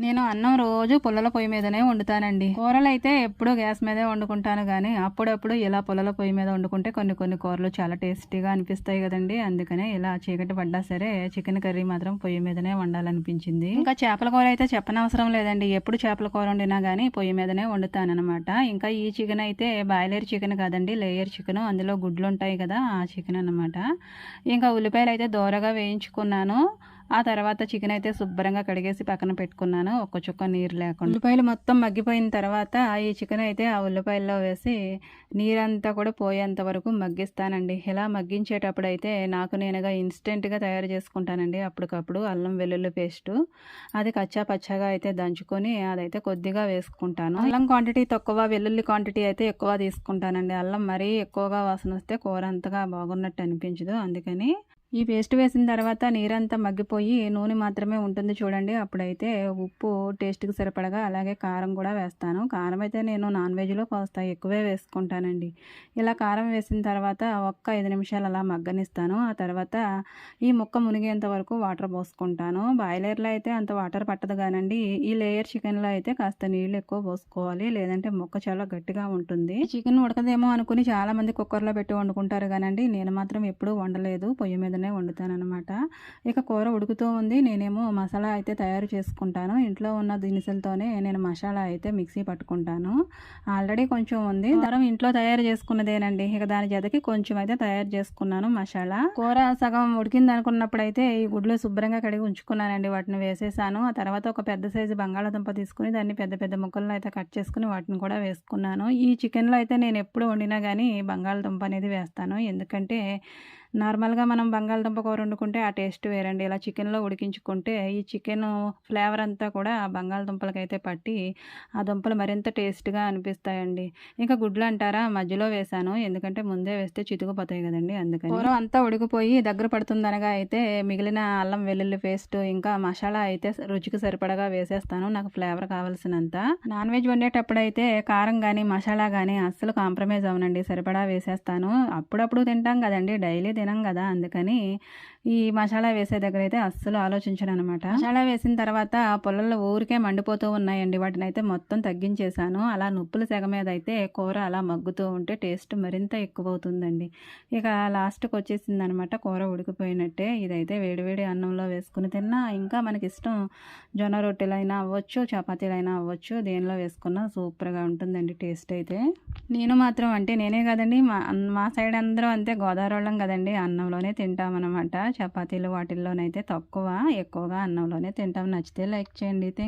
నేను అన్నం రోజు పుల్లల పొయ్యి మీదనే వండుతానండి. కూరలు అయితే ఎప్పుడూ గ్యాస్ మీదే వండుకుంటాను కానీ అప్పుడప్పుడు ఇలా పుల్లల పొయ్యి మీద వండుకుంటే కొన్ని కొన్ని కూరలు చాలా టేస్టీగా అనిపిస్తాయి కదండి. అందుకనే ఇలా చీకటి పడ్డా సరే చికెన్ కర్రీ మాత్రం పొయ్యి మీదనే వండాలనిపించింది. ఇంకా చేపల కూర అయితే చెప్పనవసరం లేదండి. ఎప్పుడు చేపల కూర వండినా కానీ పొయ్యి మీదనే వండుతానన్నమాట. ఇంకా ఈ చికెన్ అయితే బాయిలర్ చికెన్ కాదండి, లేయర్ చికెన్. అందులో గుడ్లు ఉంటాయి కదా, ఆ చికెన్ అన్నమాట. ఇంకా ఉల్లిపాయలు అయితే దోరగా వేయించుకున్నాను. ఆ తర్వాత చికెన్ అయితే శుభ్రంగా కడిగేసి పక్కన పెట్టుకున్నాను, ఒక్క చుక్క నీరు లేకుండా. ఉల్లిపాయలు మొత్తం మగ్గిపోయిన తర్వాత ఈ చికెన్ అయితే ఆ ఉల్లిపాయల్లో వేసి నీరంతా కూడా పోయేంత వరకు మగ్గిస్తానండి. ఇలా మగ్గించేటప్పుడు అయితే నాకు నేనుగా ఇన్స్టెంట్గా తయారు చేసుకుంటానండి. అప్పటికప్పుడు అల్లం వెల్లుల్లి పేస్టు అది కచ్చా పచ్చాగా అయితే దంచుకొని అదైతే కొద్దిగా వేసుకుంటాను. అల్లం క్వాంటిటీ తక్కువ, వెల్లుల్లి క్వాంటిటీ అయితే ఎక్కువ తీసుకుంటానండి. అల్లం మరీ ఎక్కువగా వాసన వస్తే కూర అంతగా బాగున్నట్టు అనిపించదు. అందుకని ఈ పేస్ట్ వేసిన తర్వాత నీరంతా మగ్గిపోయి నూనె మాత్రమే ఉంటుంది చూడండి. అప్పుడైతే ఉప్పు టేస్ట్కి సరిపడగా, అలాగే కారం కూడా వేస్తాను. కారం అయితే నేను నాన్ వెజ్లో కాస్త ఎక్కువే వేసుకుంటానండి. ఇలా కారం వేసిన తర్వాత ఒక్క 5 నిమిషాలు అలా మగ్గనిస్తాను. ఆ తర్వాత ఈ ముక్క మునిగేంత వరకు వాటర్ పోసుకుంటాను. బాయిలర్లో అయితే అంత వాటర్ పట్టదు కానండి, ఈ లేయర్ చికెన్లో అయితే కాస్త నీళ్ళు ఎక్కువ పోసుకోవాలి, లేదంటే ముక్క చాలా గట్టిగా ఉంటుంది. చికెన్ ఉడకదేమో అనుకుని చాలామంది కుక్కర్లో పెట్టి వండుకుంటారు కానండి, నేను మాత్రం ఎప్పుడూ వండలేదు, పొయ్యి మీద వండుతానన్నమాట. ఇక కూర ఉడుకుతూ ఉంది. నేనేమో మసాలా అయితే తయారు చేసుకుంటాను. ఇంట్లో ఉన్న దినుసులతోనే నేను మసాలా అయితే మిక్సీ పట్టుకుంటాను. ఆల్రెడీ కొంచెం ఉంది, దారం ఇంట్లో తయారు చేసుకున్నదేనండి. ఇక దాని జతకి కొంచెం అయితే తయారు చేసుకున్నాను మసాలా. కూర సగం ఉడికింది అనుకున్నప్పుడైతే ఈ గుడ్లు శుభ్రంగా కడిగి ఉంచుకున్నానండి, వాటిని వేసేసాను. ఆ తర్వాత ఒక పెద్ద సైజు బంగాళాదుంప తీసుకుని దాన్ని పెద్ద పెద్ద ముక్కలను అయితే కట్ చేసుకుని వాటిని కూడా వేసుకున్నాను. ఈ చికెన్లో అయితే నేను ఎప్పుడు వండినా కానీ బంగాళాదుంప అనేది వేస్తాను. ఎందుకంటే నార్మల్గా మనం బంగాళదుంప కూర వండుకుంటే ఆ టేస్ట్ వేరండి. ఇలా చికెన్లో ఉడికించుకుంటే ఈ చికెన్ ఫ్లేవర్ అంతా కూడా బంగాళదుంపలకైతే పట్టి ఆ దుంపలు మరింత టేస్ట్గా అనిపిస్తాయండి. ఇంకా గుడ్లు అంటారా, మధ్యలో వేసాను, ఎందుకంటే ముందే వేస్తే చితుకుపోతాయి కదండి. అందుకని కూర అంతా ఉడికిపోయి దగ్గర పడుతుందనగా అయితే మిగిలిన అల్లం వెల్లుల్లి పేస్ట్ ఇంకా మసాలా అయితే రుచికి సరిపడగా వేసేస్తాను, నాకు ఫ్లేవర్ కావాల్సినంత. నాన్ వెజ్ వండేటప్పుడు అయితే కారం కానీ మసాలా కానీ అస్సలు కాంప్రమైజ్ అవనండి, సరిపడా వేసేస్తాను. అప్పుడప్పుడు తింటాం కదండి, డైలీ తినం కదా. అందుకని ఈ మసాలా వేసే దగ్గర అయితే అస్సలు ఆలోచించను అనమాట. మసాలా వేసిన తర్వాత పొలంలో ఊరికే మండిపోతూ ఉన్నాయండి, వాటిని అయితే మొత్తం తగ్గించేశాను. అలా నొప్పుల సెగ మీద అయితే కూర అలా మగ్గుతూ ఉంటే టేస్ట్ మరింత ఎక్కువ అవుతుందండి. ఇక లాస్ట్కి వచ్చేసింది అనమాట, కూర ఉడికిపోయినట్టే. ఇదైతే వేడివేడి అన్నంలో వేసుకుని తిన్నా, ఇంకా మనకి ఇష్టం జొన్న రొట్టెలైనా అవ్వచ్చు, చపాతీలైనా అవ్వచ్చు, దేనిలో వేసుకున్నా సూపర్గా ఉంటుందండి టేస్ట్ అయితే. నేను మాత్రం అంటే నేనే కదండి, మా సైడ్ అందరూ అంతే, గోదావరి వాళ్ళం కదండి, అన్నంలోనే తింటామన్నమాట. చపాతీలు వాటిల్లోనైతే తక్కువ, ఎక్కువగా అన్నంలోనే తింటాం. నచ్చితే లైక్ చేయండి. థ్యాంక్